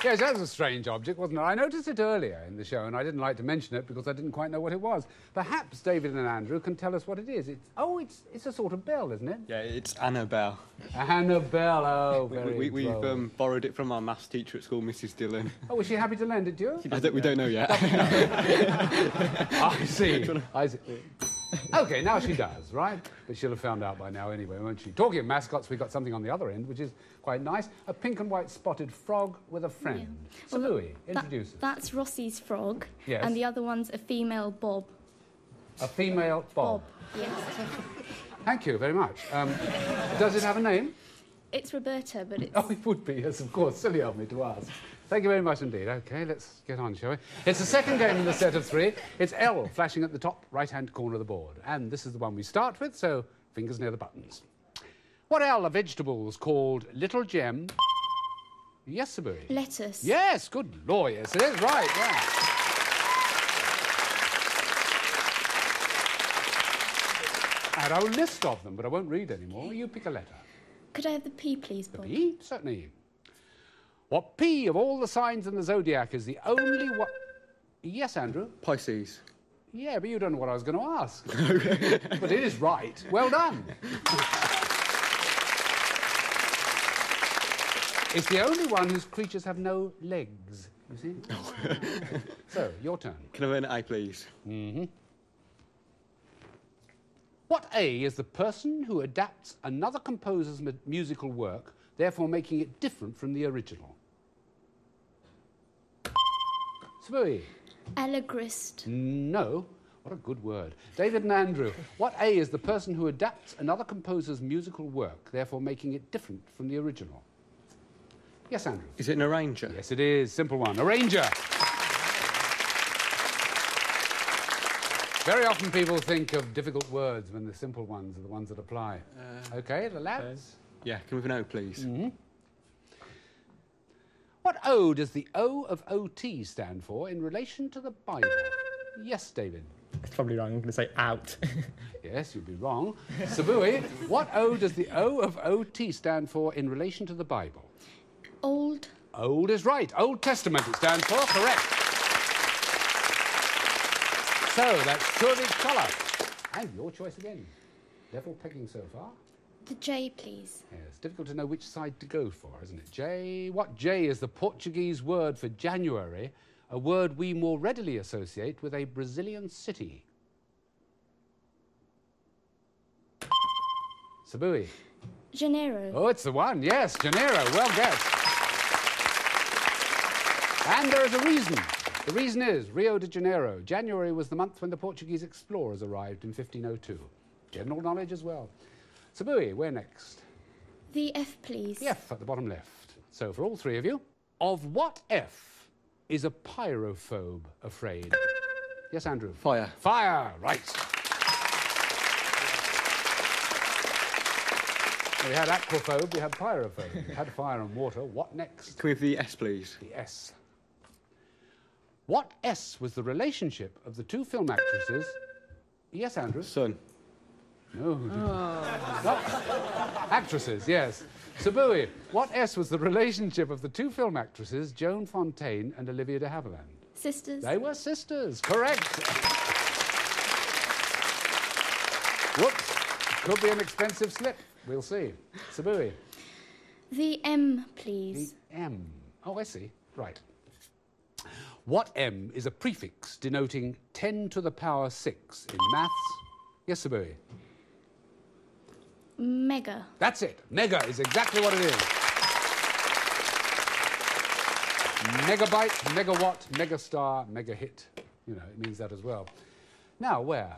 Yes, that was a strange object, wasn't it? I noticed it earlier in the show, and I didn't like to mention it because I didn't quite know what it was. Perhaps David and Andrew can tell us what it is. It's a sort of bell, isn't it? Yeah, it's Annabelle. Annabelle, oh, very We've borrowed it from our maths teacher at school, Mrs. Dillon. Oh, was she happy to lend it to you? We don't know yet. I see. I see. OK, now she does, right? But she'll have found out by now anyway, won't she? Talking of mascots, we've got something on the other end, which is quite nice. A pink and white spotted frog with a friend. Yeah. So, well, Louis, introduce us. That's Rossi's frog. Yes. And the other one's a female bob. A female bob? Yes. Thank you very much. Does it have a name? It's Roberta, but it's... Oh, it would be, yes, of course. Silly of me to ask. Thank you very much indeed. OK, let's get on, shall we? It's the second game in the set of three. It's L flashing at the top right-hand corner of the board. And this is the one we start with, so fingers near the buttons. What L are vegetables called Little Gem? Yes, Saburi. Lettuce. Yes, good lord, yes, it is right, yeah. I had a whole list of them, but I won't read any more. You pick a letter. Could I have the P, please, Bob? The P? Certainly. What P of all the signs in the zodiac is the only one... Yes, Andrew? Pisces. Yeah, but you don't know what I was going to ask. But it is right. Well done. It's the only one whose creatures have no legs, you see? So, your turn. Can I have an A, please? Mm-hmm. What A is the person who adapts another composer's musical work, therefore making it different from the original? Sabui. Allegrist. No. What a good word. David and Andrew. What A is the person who adapts another composer's musical work, therefore making it different from the original? Yes, Andrew. Is it an arranger? Yes, it is. Simple one. Arranger. Very often people think of difficult words when the simple ones are the ones that apply. OK, the lads? Yeah, can we have an O, please? Mm-hmm. What O does the O of OT stand for in relation to the Bible? Yes, David. It's probably wrong. I'm going to say out. Yes, you'd be wrong. Sabui, what O does the O of OT stand for in relation to the Bible? Old. Old is right. Old Testament it stands for. Correct. So, that's Shurvi's colour. And your choice again. Level pegging so far. The J, please. Yeah, it's difficult to know which side to go for, isn't it? J. What J is the Portuguese word for January, a word we more readily associate with a Brazilian city? Sabui. Janeiro. Oh, it's the one, yes, Janeiro. Well guessed. And there is a reason. The reason is Rio de Janeiro. January was the month when the Portuguese explorers arrived in 1502. General knowledge as well. Sabui, where next? The F, please. The F at the bottom left. So for all three of you, of what F is a pyrophobe afraid? Yes, Andrew? Fire. Fire, right. We had aquaphobe, we had pyrophobe. We had fire and water. What next? Can we have the S, please? The S. What S was the relationship of the two film actresses? Yes, Andrew? Sun. No. No. Actresses, yes. Sabui, what S was the relationship of the two film actresses, Joan Fontaine and Olivia de Havilland? Sisters. They were sisters, correct. Whoops. Could be an expensive slip. We'll see. Sabui. The M, please. The M. Oh, I see. Right. What M is a prefix denoting 10 to the power 6 in maths? Yes, Sabui. Mega. That's it. Mega is exactly what it is. Megabyte, megawatt, megastar, mega hit. You know, it means that as well. Now, where?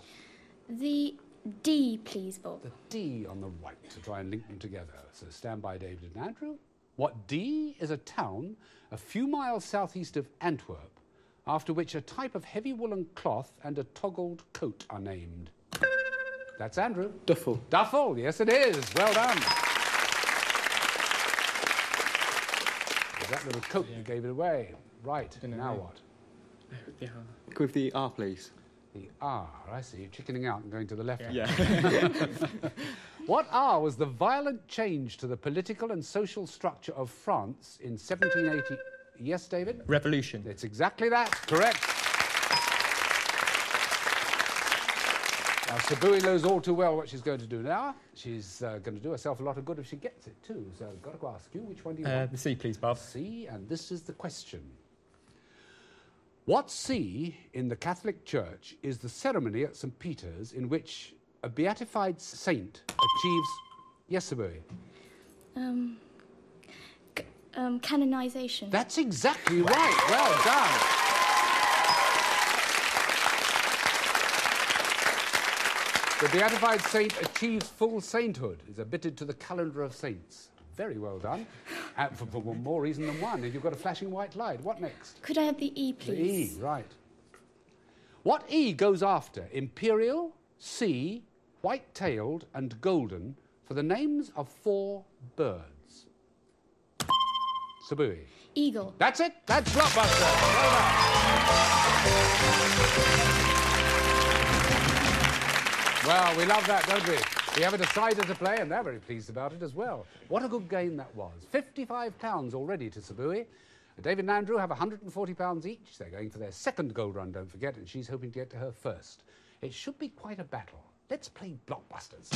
The D, please, Bob. The D on the right to try and link them together. So stand by, David and Andrew. What D is a town a few miles southeast of Antwerp, after which a type of heavy woolen cloth and a toggled coat are named. That's Andrew. Duffel. Duffel, yes it is. Well done. That little coat that gave it away. Right, now what? Can we have the R, please? The R, I see. You're chickening out and going to the left. Yeah. What R was the violent change to the political and social structure of France in 1780? Yes, David? Revolution. It's exactly that. Correct. Now, Sabui knows all too well what she's going to do now. She's going to do herself a lot of good if she gets it, too. So I've got to ask you, which one do you want? The C, please, Bob. C, and this is the question. What C in the Catholic Church is the ceremony at St. Peter's in which a beatified saint achieves... Yes, Sabui? Canonization. That's exactly right. Well done. The beatified saint achieves full sainthood, is admitted to the calendar of saints. Very well done. For more reason than one. And you've got a flashing white light. What next? Could I have the E, The please? E, right. What E goes after imperial, sea, white-tailed and golden for the names of 4 birds? Sabui. Eagle. That's it. That's Blockbusters. Well done. Well, we love that, don't we? We have a decider to play, and they're very pleased about it as well. What a good game that was. £55 already to Sabui. David and Andrew have £140 each. They're going for their second gold run, don't forget, and she's hoping to get to her first. It should be quite a battle. Let's play Blockbusters.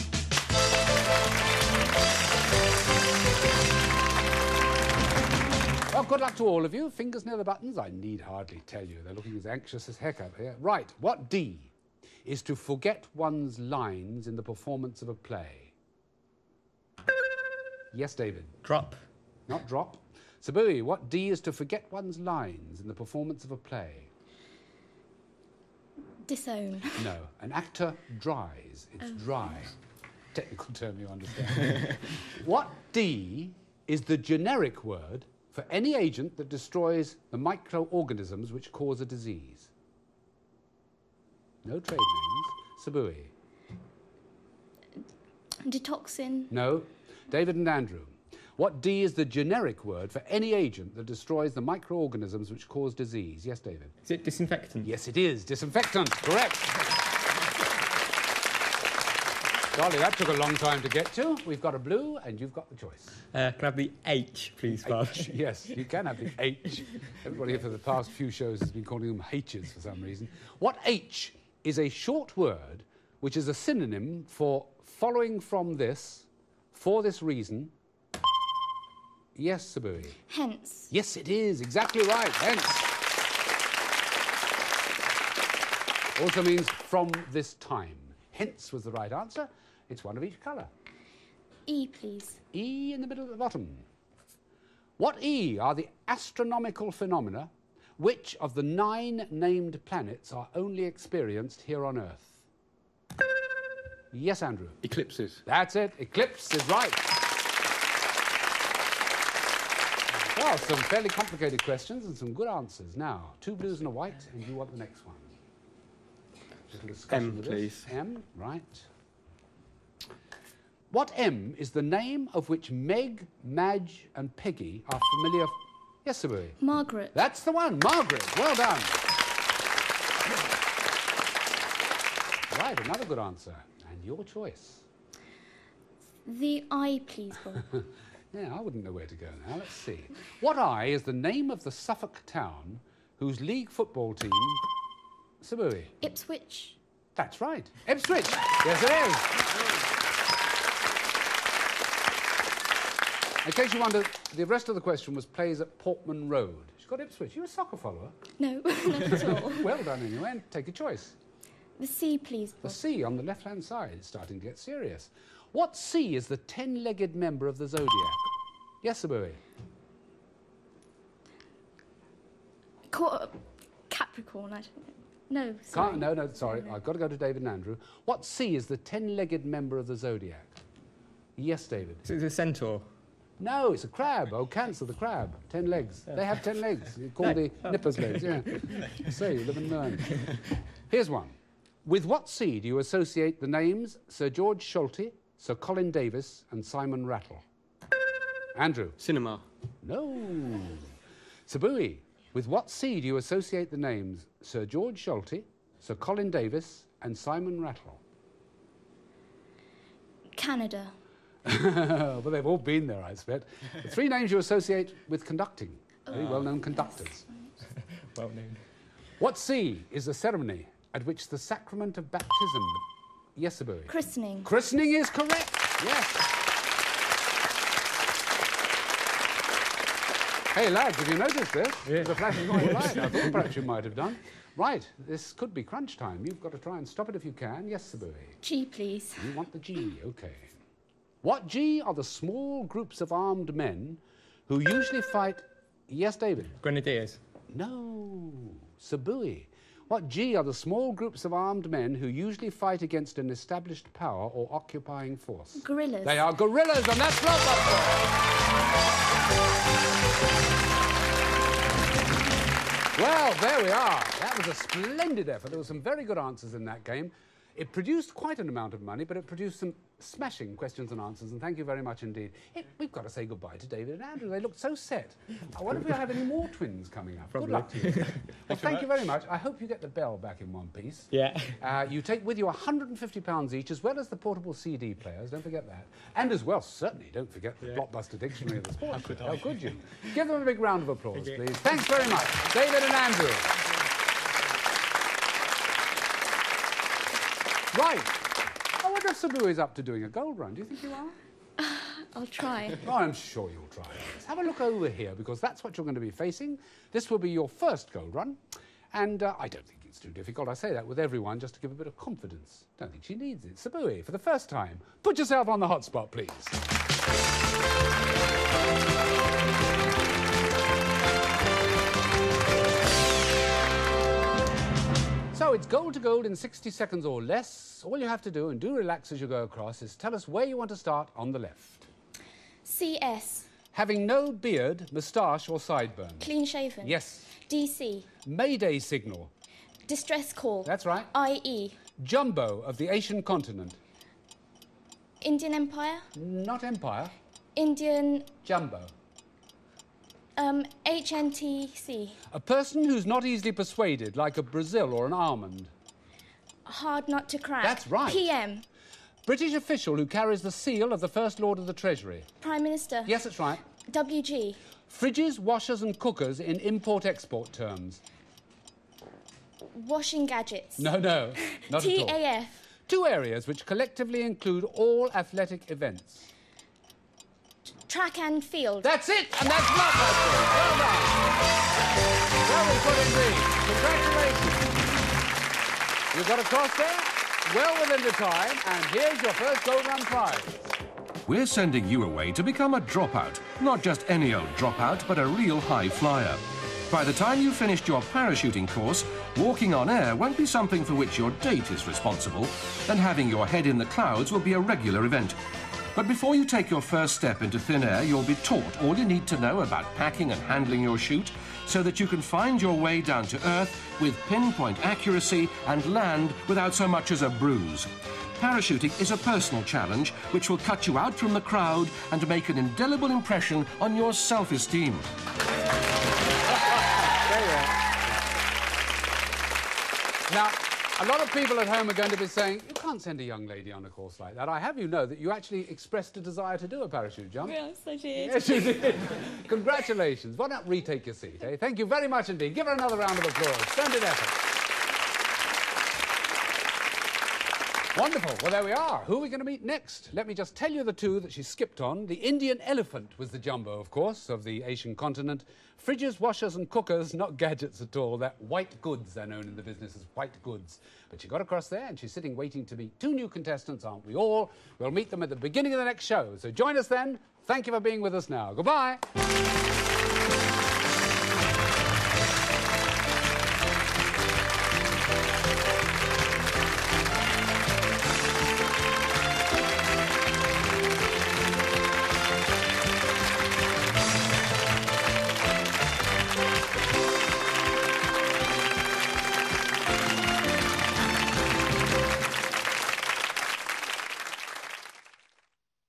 Well, good luck to all of you. Fingers near the buttons. I need hardly tell you. They're looking as anxious as heck up here. Right, what D is to forget one's lines in the performance of a play? Yes, David. Drop. Not drop. Sabui, what D is to forget one's lines in the performance of a play? Disown. No. An actor dries. It's dry. Technical term you understand. What D is the generic word for any agent that destroys the microorganisms which cause a disease? No trade names. Sabui. Detoxin. No. David and Andrew. What D is the generic word for any agent that destroys the microorganisms which cause disease? Yes, David. Is it disinfectant? Yes, it is. Disinfectant. Correct. Golly, that took a long time to get to. We've got a blue, and you've got the choice. Can I have the H, please, Bob? H. Yes, you can have the H. Everybody for the past few shows has been calling them H's for some reason. What H is a short word which is a synonym for following from this, for this reason? Yes, Sabui. Hence. Yes, it is. Exactly right. Hence. Also means from this time. Hence was the right answer. It's one of each colour. E, please. E in the middle at the bottom. What E are the astronomical phenomena which of the 9 named planets are only experienced here on Earth? Yes, Andrew. Eclipses. That's it. Eclipse is right. Well, some fairly complicated questions and some good answers. Now, 2 blues and a white, and you want the next one. Little discussion M, with this. please. M, right. What M is the name of which Meg, Madge and Peggy are familiar... Yes, Sabui. Margaret. That's the one, Margaret. Well done. Right, another good answer. And your choice. The I, please, Bob. Yeah, I wouldn't know where to go now. Let's see. What I is the name of the Suffolk town whose league football team... Sabui. Ipswich. That's right. Ipswich. Yes, it is. In case you wonder, the rest of the question was plays at Portman Road. She's got Ipswich. You a soccer follower? No, not at all. Well done anyway. And take a choice. The C, please, The Bob. C on the left-hand side is starting to get serious. What C is the 10-legged member of the zodiac? Yes, Sabui. Capricorn, I don't know. No, sorry. No, sorry. I've got to go to David and Andrew. What C is the 10-legged member of the zodiac? Yes, David. Is it a centaur? No, it's a crab. Oh, Cancer, the crab. 10 legs. They have 10 legs. You call the nippers legs, yeah. So you live and learn. Here's one. With what C do you associate the names Sir George Sholty, Sir Colin Davis and Simon Rattle? Andrew. Cinema. No. Sabui. With what C do you associate the names Sir George Sholty, Sir Colin Davis and Simon Rattle? Canada. Well, they've all been there, I expect. The 3 names you associate with conducting. Very well-known conductors. Well known. What C is the ceremony at which the sacrament of baptism... Yes, Saburi. Christening. Christening is correct. Yes. Hey, lads, have you noticed this? Yeah. The flashing white light. I thought perhaps you might have done. Right, this could be crunch time. You've got to try and stop it if you can. Yes, Saburi. G, please. You want the G, OK. What G are the small groups of armed men who usually fight... Yes, David? Grenadiers. No. Sabui. What G are the small groups of armed men who usually fight against an established power or occupying force? Gorillas. They are guerrillas, and that's Blockbusters. Well, there we are. That was a splendid effort. There were some very good answers in that game. It produced quite an amount of money, but it produced some smashing questions and answers, and thank you very much indeed. We've got to say goodbye to David and Andrew. They looked so set. I wonder if we'll have any more twins coming up. Probably. Good luck to you. Well, thank you very much. I hope you get the bell back in one piece. Yeah. You take with you £150 each, as well as the portable CD players. Don't forget that. And as well, certainly, don't forget the Blockbuster Dictionary of the Sports. How could you? Give them a big round of applause, please. Thanks very much, David and Andrew. Right. I wonder if Sabu is up to doing a gold run. Do you think you are? I'll try. Oh, I'm sure you'll try. Let's have a look over here, because that's what you're going to be facing. This will be your first gold run. And I don't think it's too difficult. I say that with everyone just to give a bit of confidence. Don't think she needs it. Sabui, for the first time, put yourself on the hot spot, please. So it's gold to gold in 60 seconds or less. All you have to do, and do relax as you go across, is tell us where you want to start on the left. CS. Having no beard, moustache or sideburns. Clean shaven. Yes. DC. Mayday signal. Distress call. That's right. IE. Jumbo of the Asian continent. Indian Empire. Not empire. Indian. Jumbo. HNTC. A person who's not easily persuaded, like a Brazil or an almond. Hard not to crack. That's right. PM. British official who carries the seal of the First Lord of the Treasury. Prime Minister. Yes, that's right. WG. Fridges, washers and cookers in import-export terms. Washing gadgets. No, not at all. TAF. Two areas which collectively include all athletic events. Track and field. That's it, and that's Blockbusters. Well done. Well put indeed. Congratulations. You got across there, well within the time, and here's your first gold run prize. We're sending you away to become a dropout. Not just any old dropout, but a real high flyer. By the time you've finished your parachuting course, walking on air won't be something for which your date is responsible, and having your head in the clouds will be a regular event. But before you take your first step into thin air, you'll be taught all you need to know about packing and handling your chute so that you can find your way down to Earth with pinpoint accuracy and land without so much as a bruise. Parachuting is a personal challenge which will cut you out from the crowd and make an indelible impression on your self-esteem. Now, a lot of people at home are going to be saying, you can't send a young lady on a course like that. I have you know that you actually expressed a desire to do a parachute jump. Yes, I did. Yes, you did. Congratulations. Why not retake your seat, eh? Thank you very much indeed. Give her another round of applause. Splendid effort. Wonderful. Well, there we are. Who are we going to meet next? Let me just tell you the two that she skipped on. The Indian elephant was the jumbo, of course, of the Asian continent. Fridges, washers and cookers, not gadgets at all. They're white goods. They're known in the business as white goods. But she got across there and she's sitting waiting to meet two new contestants, aren't we all? We'll meet them at the beginning of the next show. So join us then. Thank you for being with us now. Goodbye.